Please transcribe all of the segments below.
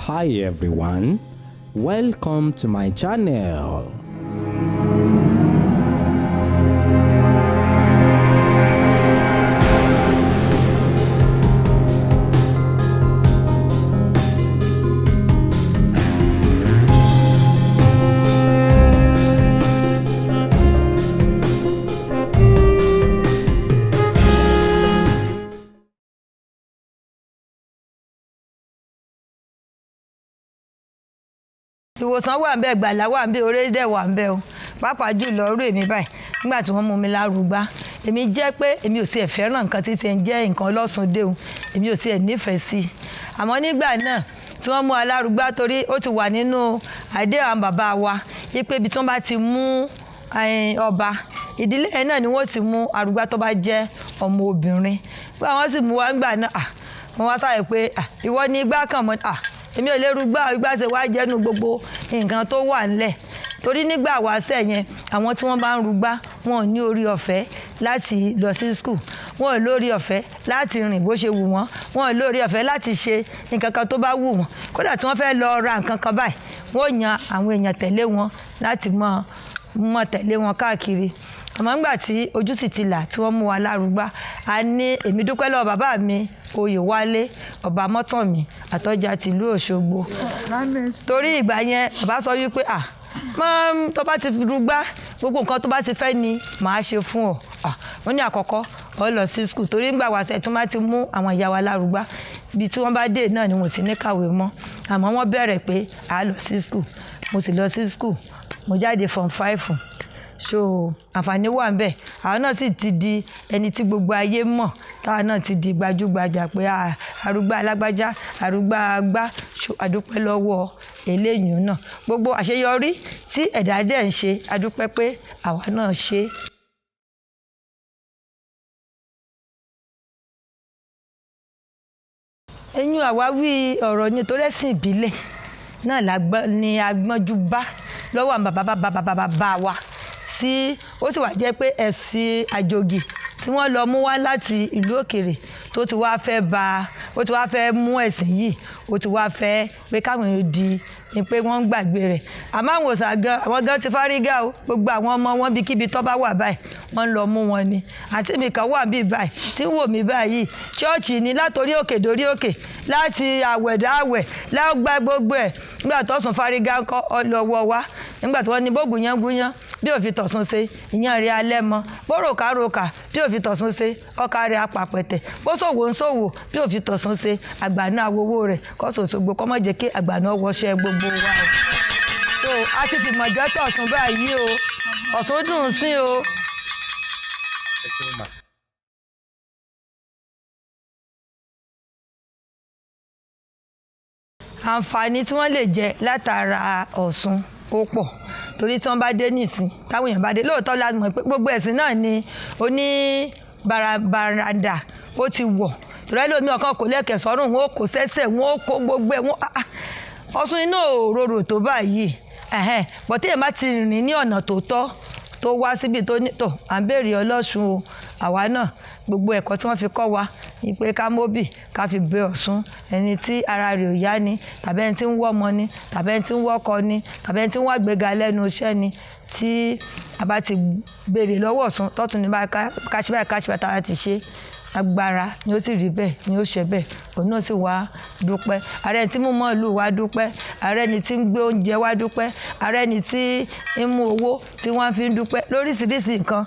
Hi everyone, welcome to my channel. Ìwòsàn wà ńbẹ̀, gbàlà wà ńbẹ̀, oore dẹ̀ wà ńbẹ̀ o. Pàápàá jùlọ irú èmi báyìí nígbà tí wọ́n mú mi lárúgbá. Èmi jẹ́ pé èmi ò tiẹ̀ fẹ́ràn nǹkan tí ń jẹ́ nǹkan ọlọ́sùndé o. Èmi ò tiẹ̀ nífẹ̀ẹ́ sí i. Àmọ́ nígbà náà tí wọ́n mú alárúgbá torí ó ti wà nínú àdéhùn àwọn bàbá wa wípé ibi tí wọ́n bá ti mú ọba ìdílé yẹn náà ni wọ́n ti mú arúgbá tó bá jẹ́ ọmọ obìnrin. Bí àwọn sì mú wa ńgbà náà wọ́n wá sáré pé ìwọ ni igbá kan mọ́ èmi ò lè rúgbà ìgbà ṣe wá jẹ́nu gbogbo nǹkan tó wà ńlẹ̀ torí nígbà wáṣẹ̀ yẹn àwọn tí wọ́n bá ń rúgbà wọn ò ní orí ọ̀fẹ́ láti lọ sí skul wọn ò lórí ọ̀fẹ́ láti rìn bó ṣe wù wọ́n wọn ò lórí ọ̀fẹ́ láti ṣe nǹkan kan tó bá wù wọ́n kódà tí wọ́n fẹ́ lọ ra nǹkan kan báyìí wọ́n yan àwọn èèyàn tẹ̀lé wọn láti mọ̀ tẹ̀lé wọn káàkiri àmọ́ ńgbà tí ojú sì ti là tí wọ́n mú wa lárúgbá a ní èmi dúpẹ́ lọ́wọ́ bàbá mi Oyèwálé ọba Mọ́tànmí Àtọ́jà tìlú Òṣogbo torí ìgbà yẹn bàbá sọ wípé tó bá ti rúgbá gbogbo nǹkan tó bá ti fẹ́ ni màá ṣe fún ọ wọ́n ní àkọ́kọ́ ọ lọ sí skul torí ńgbà wàṣẹ tí wọ́n bá ti mú àwọn ìyá wa lárúgbá ibi tí wọ́n bá dé náà ni wọ́n ti ní kàwé mọ́ àmọ́ wọ́n bẹ̀rẹ̀ pé a lọ sí skul mo sì lọ sí skul mo jáde form 5 so àǹfààní wà ń bẹ̀ àwọn náà sì ti di ẹni tí gbogbo ayé mọ̀ táwọn náà ti di gbajúgbajà pé arúgbá alágbájá arúgbá agbá àdúpẹ́ lọ́wọ́ eléyìí náà gbogbo àṣeyọrí tí ẹ̀dá dẹ̀ ń ṣe àdúpẹ́ pé àwa náà ṣe. ẹ̀yin àwáwí ọ̀rọ̀ ni torí ẹ̀sìn ìbílẹ̀ náà ni agbọ́njú bá lọ́wọ́ àwọn bàbá wa sí ó sì wá jẹ́ pé ẹ̀sìn àjòjì tí wọ́n lọ mú wá láti ìlú òkèèrè tó ti wá fẹ́ mú ẹ̀sìn yìí ó ti wá fẹ́ pé káwọn èèyàn di ni pé wọ́n ń gbàgbé rẹ̀ àmọ́ àwọn òòsà gan àwọn gan ti fárígá o gbogbo àwọn ọmọ wọn bí kíbi tó bá wà báyìí wọ́n ń lọ mú wọn ni àti mi kan wà bíi báyìí tí ń wò mí báyìí ṣọ́ọ̀ṣì ni látòrí òkè dórí òkè láti àwẹ̀ lágbá gbogbo ẹ̀ nígbà tó sùn fárígá lọ́wọ́ wa nígbà tí wọ́n ní bóògùn yẹn gúnyán bí òfin tọ̀sùn ṣe ìyàn rí alẹ́ mọ́ bó ròkàròkà bí òfin tọ̀sùn ṣe ọkà rẹ̀ apàpẹ̀tẹ̀ bó ṣòwò ń ṣòwò bí òfin tọ̀sùn ṣe àgbàná awowó rẹ̀ kọ́sòṣogbo kọ́mọ́ jẹ́ kí àgbàná wọṣẹ́ gbogbo wa o. so a ti fi mọ̀jọ́ tọ̀sùn báyìí o ọ̀sùn dùn sí o. àǹfààní tí wọ́n lè jẹ látara Ọ̀ṣun ó pọ̀ torí tí wọ́n bá dé nísìn táwọn èèyàn bá dé lóòótọ́ la mọ̀ pé gbogbo ẹ̀sìn náà ni oní baranda ó ti wọ̀ torí ẹlòmíì ọkàn kò lẹ́kẹ̀ sọ́rùn wọn ó kó sẹ́sẹ̀ wọn ó kó gbogbo ẹ̀ wọn Ọ̀ṣun iná òróró tó báyìí bọ́tí èèyàn bá ti rìn ní ọ̀nà tó tọ́ tó wá síbi tó ní tọ̀ à ń béèrè Ọlọ́ṣun o àwa náà gbogbo ẹ̀kọ́ tí wọ́n fi kọ́ wa ni pé ká móbì ká fi bẹ Ọ̀ṣun ẹni tí ara rẹ̀ ò yá ni tàbí ẹni tí ń wọ́ ọmọ ni tàbí ẹni tí ń wọ́kọ ni tàbí ẹni tí ń wá gbéga lẹ́nu iṣẹ́ ni tí a bá ti béèrè lọ́wọ́ Ọ̀ṣun tọ́tún ní bá káṣíbáyà tá a ti ṣe agbára ni ó sì rí bẹ́ẹ̀ ni ó ṣe bẹ́ẹ̀ òun náà sì wá dúpẹ́ ààrẹ tí mú mọ́ọ̀lù wá dúpẹ́ ààrẹ ni tí ń gbé oúnjẹ wá dúpẹ́ ààrẹ ni tí ń mú owó tí wọ́n fi ń dúpẹ́ lóríṣiríṣi nǹkan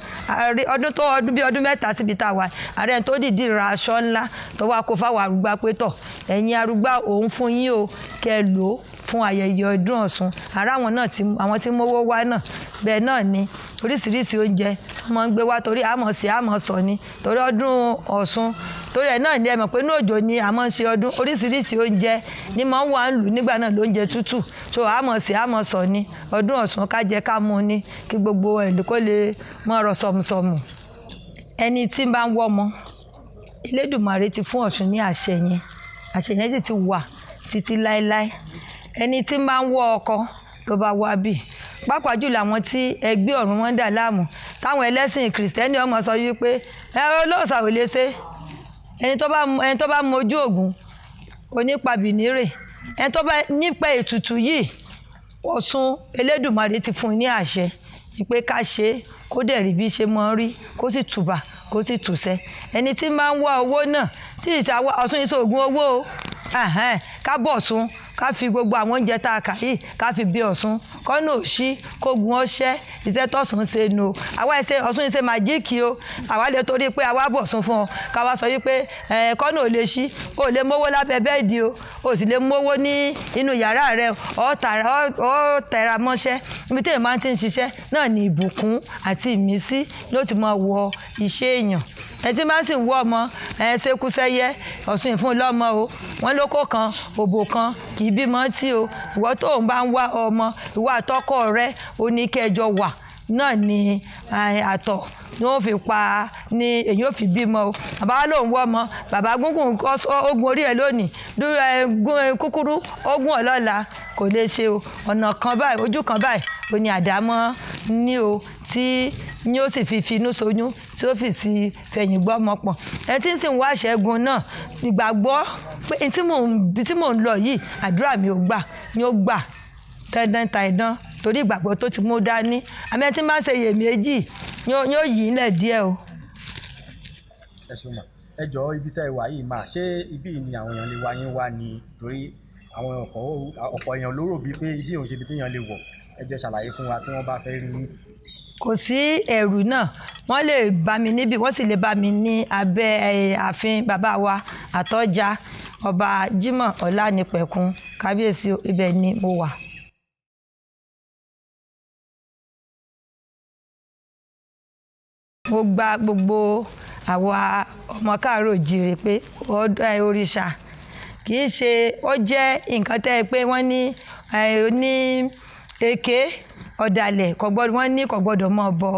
ọdún bíi ọdún mẹ́ta síbi tá a wà ààrẹ tó dìdí ra aṣọ ńlá tó wá kó fáwọn arúgbá pé tọ̀ ẹ̀yin arúgbá òun fún yín o kẹ́ ẹ lò ó fún ayẹyẹ ọdún Ọ̀ṣun ara àwọn tí mówó wá náà bẹ́ẹ̀ náà ni oríṣiríṣi oúnjẹ tí wọ́n máa ń gbé wá torí àmọ̀ sọ ni torí ọdún Ọ̀ṣun torí ẹ̀ náà ni ẹ mọ̀ pé ní òjò ni a máa ń ṣe ọdún oríṣiríṣi oúnjẹ ni máa ń wà ń lù nígbà náà lóúnjẹ tútù tó àmọ̀ sọ ni ọdún Ọ̀ṣun ká jẹ ká mu ni kí gbogbo ẹ̀ kó lè mọ̀ ọ̀rọ̀ sọ̀mùsọ̀mù ẹni tí bá ń wọ́ ọmọ Elédùmarè ti fún Ọ̀ṣun ní àṣẹ yẹn sì ti wà títí láéláé ẹni tí máa ń wọ́ ọkọ tó bá wá bì pàápàá jùlọ àwọn tí ẹgbẹ́ ọ̀run wọn dà láàmú táwọn ẹlẹ́sìn kìrìsìtẹ́nì ọmọ sọ wípé olóòṣà ò lè ṣe ẹni tó bá mojú ògún onípabìnírè ẹni tó bá nípa ètùtù yìí Ọ̀ṣun Elédùmarè ti fún un ní àṣẹ pé ká ṣe kó dẹ̀ rí bí ṣe mọ́ rí kó sì tùbà kó sì tùṣẹ́ ẹni tí máa ń wá owó náà tí ìṣàwọ̀ Ọ̀ṣun yìí ṣoògùn owó o ká bọ̀ Ọ̀ṣun ká fi gbogbo àwọn oúnjẹ tá a kà yìí ká fi bí Ọ̀ṣun kọ́nà òṣì kógun ọṣẹ́ iṣẹ́ tọ̀sùn ṣe nu àwa ẹsẹ̀ Ọ̀ṣun ṣe màjíìkì o àwa lè torí pé àwa bọ̀ Ọ̀ṣun fún ọ ká wá sọ wípé kọ́nà ò lè ṣí o lè mówó lábẹ́ bẹ́ẹ̀dì o sì lè mówó ní inú yàrá rẹ ọ tẹra mọ́ṣẹ́ ibi tí èèyàn máa ti ń ṣiṣẹ́ náà ní ìbùkún àti ìmísí ló ti máa wọ iṣẹ́ èèyàn ẹ tí máa ń sì ń wọ ọmọ ṣekúṣẹyẹ Ọ̀ṣun ìfún lọ́mọ o wọ́n lóko kan òbò kan kì í bímọ tí o ìwọ tó ń bá ń wá ọmọ ìwọ àtọkọ rẹ oníkẹjọ wà náà ni àtọ̀ ni wọ́n fi pa ni èyí ò fi bímọ o bàbá wa lòun wọ ọmọ bàbá gúngùn ogun orí ẹ lónìí kúkúrú ogun ọlọ́la kò lè ṣe o ọ̀nà kan báyìí ojú kan báyìí ó ní àdámọ́ ní o tí ni ó sì fi finú soyún tí ó fi sí fẹ̀yìn gbọ́ ọmọ pọ̀ ẹ tí ń sìn wá ṣẹ́gun náà ìgbàgbọ́ pé tí mò ń lọ yìí àdúrà mi ò gbà ni ó gbà dandan ta ìdán torí ìgbàgbọ́ tó ti mú dání àmì tí máa ń ṣe iyèméjì yóò yí ilẹ̀ díẹ̀ o. ẹ ṣeun mà ẹ jọ ibi tẹ́ ẹ wà yìí mà ṣé ibi ni àwọn èèyàn lè wá yín wá ni torí àwọn ọ̀pọ̀ èèyàn ló rò bíi pé ibi òun ṣe ibi téèyàn lè wọ̀ ẹ jẹ́ ṣàlàyé fún wa tí wọ́n bá fẹ́ rí yín. kò sí ẹ̀rù náà wọ́n lè bá mi níbí wọ́n sì lè bá mi ní abẹ́ ààfin bàbá wa Àtọ́jà ọba Jimoh Ọlánípẹ̀kun kábíyèsí ibẹ̀ ni mo wà. mo gba gbogbo àwa ọmọ káàárọ̀ oòjíire pé òrìṣà kì í ṣe ó jẹ́ nǹkan tẹ́ ẹ pé wọ́n ní èké ọ̀dàlẹ̀ wọ́n ní kò gbọ́dọ̀ mọ́ bọ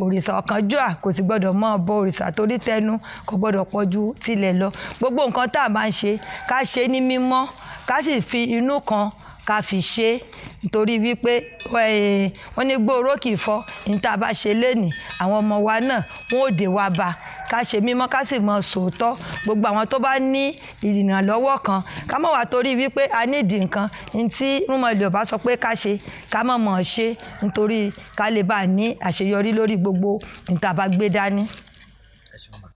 òrìṣà ọ̀kánjúà kò sì gbọ́dọ̀ mọ́ bọ òrìṣà torí tẹnu kò gbọ́dọ̀ pọ̀ ju tilẹ̀ lọ gbogbo nǹkan tá a máa ń ṣe ká ṣe ní mímọ́ ká sì fi inú kan ká fi ṣe nítorí wípé wọ́n ní gbòòrò kì í fọ́ ní tá a bá ṣe lénìí àwọn ọmọ wa náà wọ́n ò dé wá bá ká ṣe mímọ́ ká sì mọ sòótọ́ gbogbo àwọn tó bá ní ìrìnàlọ́wọ́ kan ká mọ̀ wá torí wípé a nídìí nǹkan ní tí rúmọlẹ̀ ọba sọ pé ká ṣe ká mọ̀ mọ̀ ṣe nítorí ká lè bá ní àṣeyọrí lórí gbogbo ní tá a bá gbé dání. ẹ ṣeun mà.